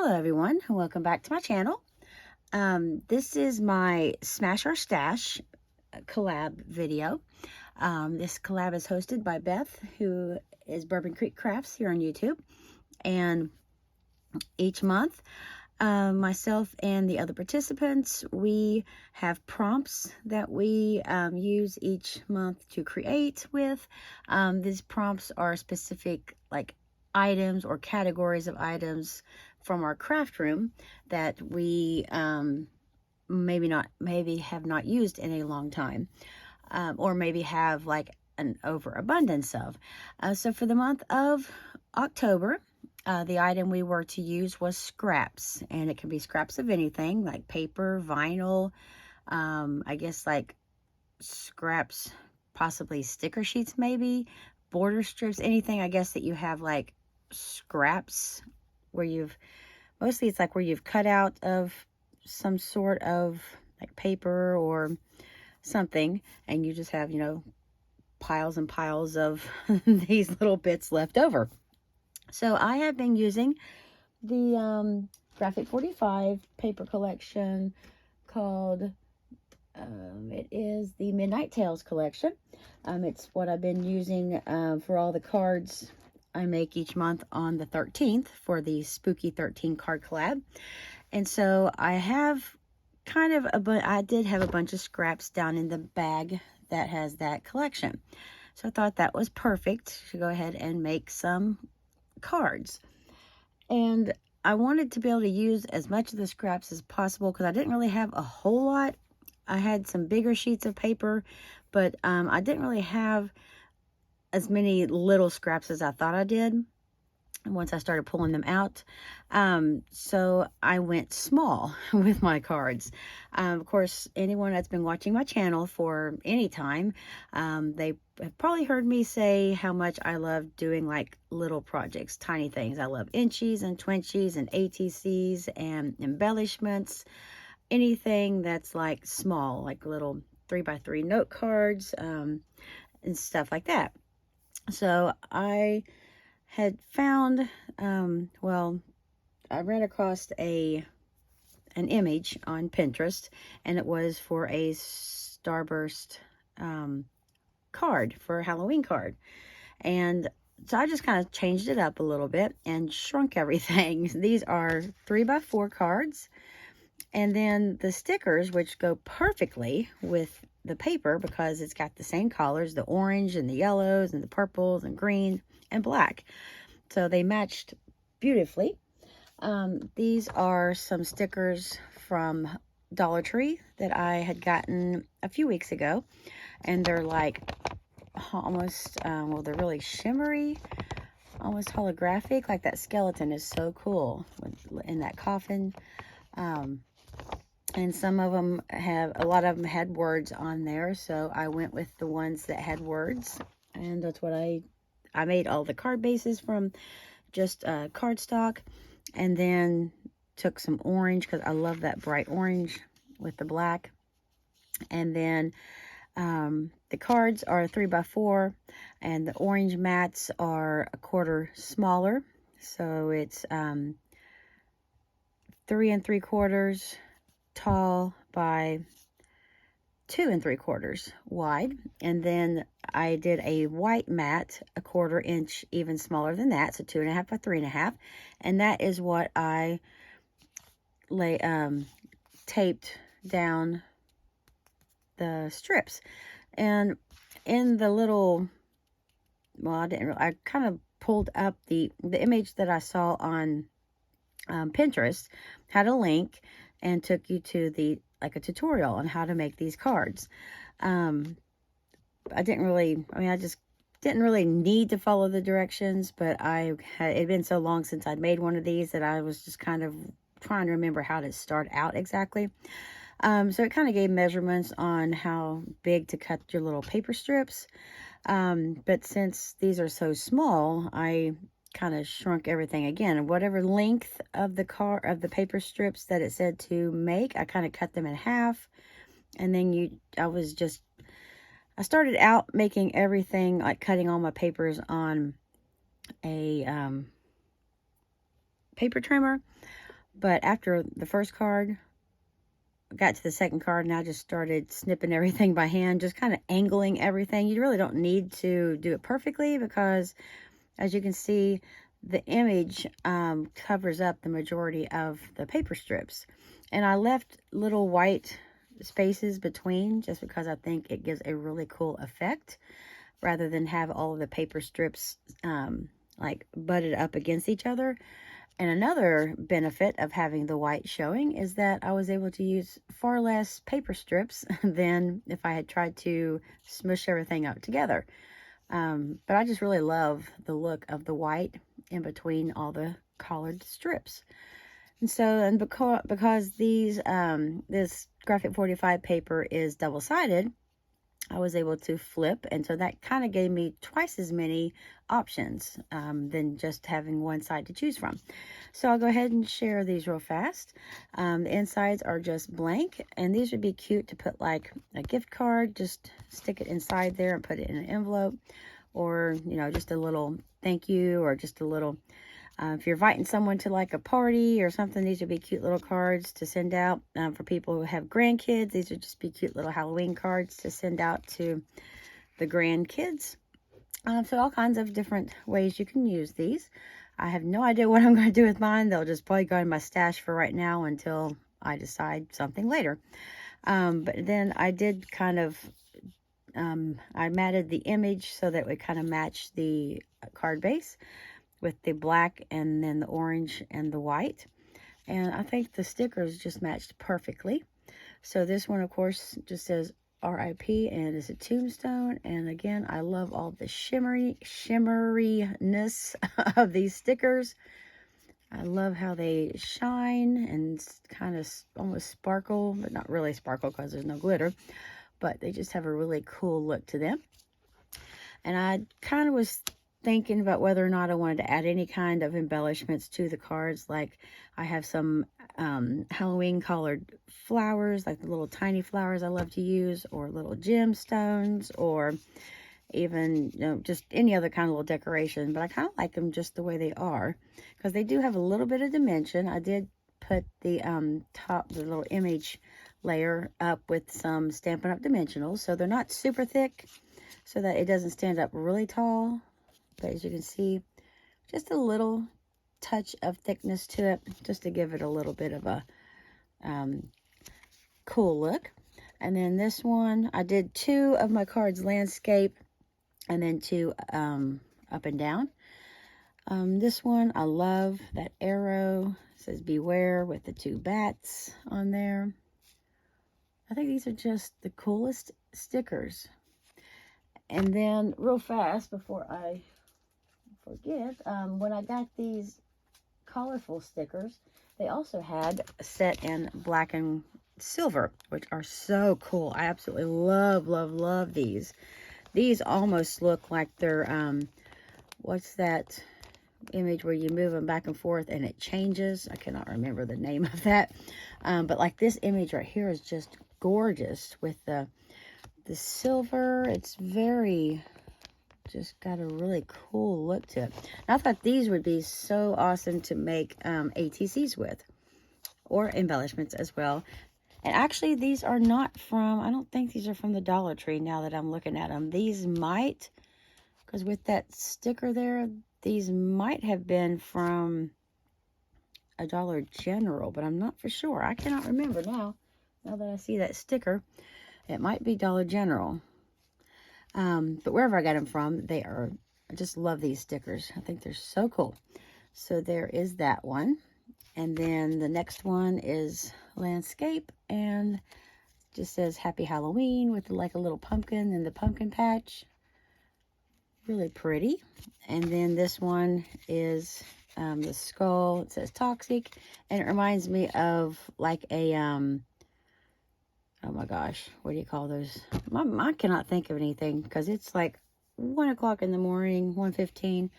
Hello everyone, and welcome back to my channel. This is my Smash or Stash collab video. This collab is hosted by Beth, who is Bourbon Creek Crafts here on YouTube. And each month, myself and the other participants, we have prompts that we use each month to create with. These prompts are specific like items or categories of items from our craft room that we maybe have not used in a long time, or maybe have like an overabundance of. So for the month of October, the item we were to use was scraps, and it can be scraps of anything like paper, vinyl, I guess like scraps, possibly sticker sheets, maybe border strips, anything I guess that you have like scraps where mostly it's like where you've cut out of some sort of like paper or something, and you just have, piles and piles of these little bits left over. So I have been using the Graphic 45 paper collection called, it is the Midnight Tales collection. It's what I've been using for all the cards I make each month on the 13th for the Spooky 13 card collab. And so I have I did have a bunch of scraps down in the bag that has that collection. So I thought that was perfect to go ahead and make some cards. And I wanted to be able to use as much of the scraps as possible because I didn't really have a whole lot. I had some bigger sheets of paper, but I didn't really have as many little scraps as I thought I did once I started pulling them out. So I went small with my cards. Of course, anyone that's been watching my channel for any time, they have probably heard me say how much I love doing like little projects, tiny things. I love inchies and twinchies and ATCs and embellishments, anything that's like small, like little 3x3 note cards, and stuff like that. So I had found, well, I ran across an image on Pinterest, and it was for a Starburst card, for a Halloween card. And so I just kind of changed it up a little bit and shrunk everything. These are 3x4 cards. And then the stickers, which go perfectly with the paper because it's got the same colors, the orange and the yellows and the purples and green and black. So they matched beautifully. These are some stickers from Dollar Tree that I had gotten a few weeks ago. And they're like almost, well, they're really shimmery, almost holographic. Like that skeleton is so cool in that coffin. And some of them a lot of them had words on there. So I went with the ones that had words. And that's what I made all the card bases from just cardstock. And then took some orange because I love that bright orange with the black. And then the cards are 3x4. And the orange mats are 1/4 smaller. So it's 3 3/4 tall by 2 3/4 wide. And then I did a white mat 1/4 inch even smaller than that, so 2.5 by 3.5. And that is what I taped down the strips. And in the little, well, I kind of pulled up the image that I saw on Pinterest, had a link and took you to a tutorial on how to make these cards. I just didn't really need to follow the directions, but it had been so long since I'd made one of these that I was just kind of trying to remember how to start out exactly. So it kind of gave measurements on how big to cut your little paper strips. But since these are so small, I kind of shrunk everything again. Whatever length of the paper strips that it said to make, I kind of cut them in half. And then I started out making everything, like cutting all my papers on a paper trimmer. But after the first card, got to the second card, and I just started snipping everything by hand, just kind of angling everything. You really don't need to do it perfectly because, as you can see, the image covers up the majority of the paper strips. And I left little white spaces between just because I think it gives a really cool effect rather than have all of the paper strips like butted up against each other. And another benefit of having the white showing is that I was able to use far less paper strips than if I had tried to smush everything up together. But I just really love the look of the white in between all the collared strips. And so, and because this Graphic 45 paper is double-sided, I was able to flip, and so that kind of gave me twice as many options than just having one side to choose from. So I'll go ahead and share these real fast. The insides are just blank, and these would be cute to put like a gift card, just stick it inside there and put it in an envelope, or, you know, just a little thank you, or just a little if you're inviting someone to like a party or something, these would be cute little cards to send out. For people who have grandkids, these would just be cute little Halloween cards to send out to the grandkids. So all kinds of different ways you can use these. I have no idea what I'm going to do with mine. They'll just probably go in my stash for right now until I decide something later. But then I did kind of, I matted the image so that it would kind of match the card base with the black and then the orange and the white. And I think the stickers just matched perfectly. So this one, of course, just says RIP, and it's a tombstone. And again, I love all the shimmeriness of these stickers. I love how they shine and kind of almost sparkle, but not really sparkle because there's no glitter. But they just have a really cool look to them. And I kind of was thinking about whether or not I wanted to add any kind of embellishments to the cards. Like I have some Halloween colored flowers, like the little tiny flowers I love to use, or little gemstones, or even, you know, just any other kind of little decoration. But I kind of like them just the way they are because they do have a little bit of dimension. I did put the the little image layer up with some Stampin' Up! Dimensionals, so they're not super thick so that it doesn't stand up really tall. But as you can see, just a little touch of thickness to it, just to give it a little bit of a cool look. And then this one, I did 2 of my cards landscape, and then 2 up and down. This one, I love that arrow. It says beware with the 2 bats on there. I think these are just the coolest stickers. And then real fast before I forget, when I got these colorful stickers, they also had a set in black and silver, which are so cool. I absolutely love these. These almost look like they're what's that image where you move them back and forth and it changes? I cannot remember the name of that. But like this image right here is just gorgeous with the silver. It's very, just got a really cool look to it. And I thought these would be so awesome to make ATCs with, or embellishments as well. And actually, these are not from, I don't think these are from the Dollar Tree now that I'm looking at them. These might, because with that sticker there, these might have been from a Dollar General, but I'm not for sure. I cannot remember now that I see that sticker. It might be Dollar General. But wherever I got them from, they are, I just love these stickers. I think they're so cool. So there is that one. And then the next one is landscape, and just says Happy Halloween with like a little pumpkin and the pumpkin patch. Really pretty. And then this one is the skull. It says toxic, and it reminds me of like a oh my gosh, what do you call those? I cannot think of anything because it's like 1 o'clock in the morning, 1:15,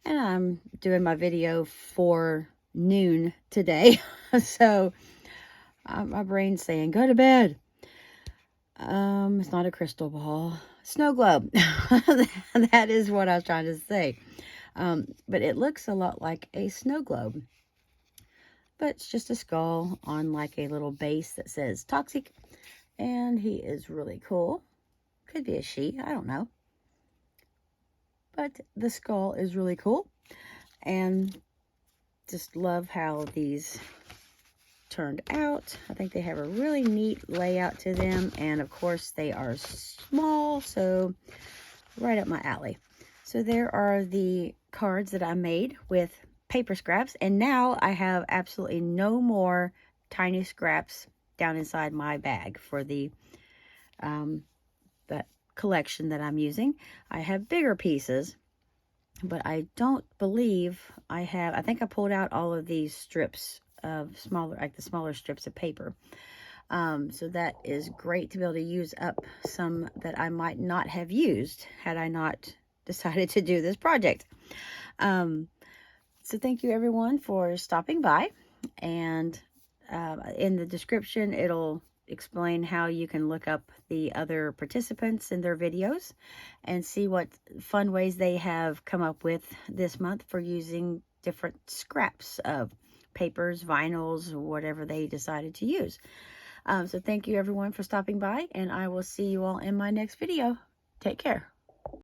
and I'm doing my video for noon today. So my brain's saying, go to bed. It's not a crystal ball. Snow globe. That is what I was trying to say. But it looks a lot like a snow globe. but it's just a skull on like a little base that says Toxic, and he is really cool. Could be a she, I don't know. But the skull is really cool, and just love how these turned out. I think they have a really neat layout to them, and of course they are small, so right up my alley. So there are the cards that I made with paper scraps, and now I have absolutely no more tiny scraps down inside my bag for the that collection that I'm using. I have bigger pieces, but I don't believe I think I pulled out all of these strips of smaller, like the smaller strips of paper. So that is great to be able to use up some that I might not have used had I not decided to do this project. So thank you everyone for stopping by, and in the description it'll explain how you can look up the other participants in their videos and see what fun ways they have come up with this month for using different scraps of papers, vinyls, whatever they decided to use. So thank you everyone for stopping by, and I will see you all in my next video. Take care.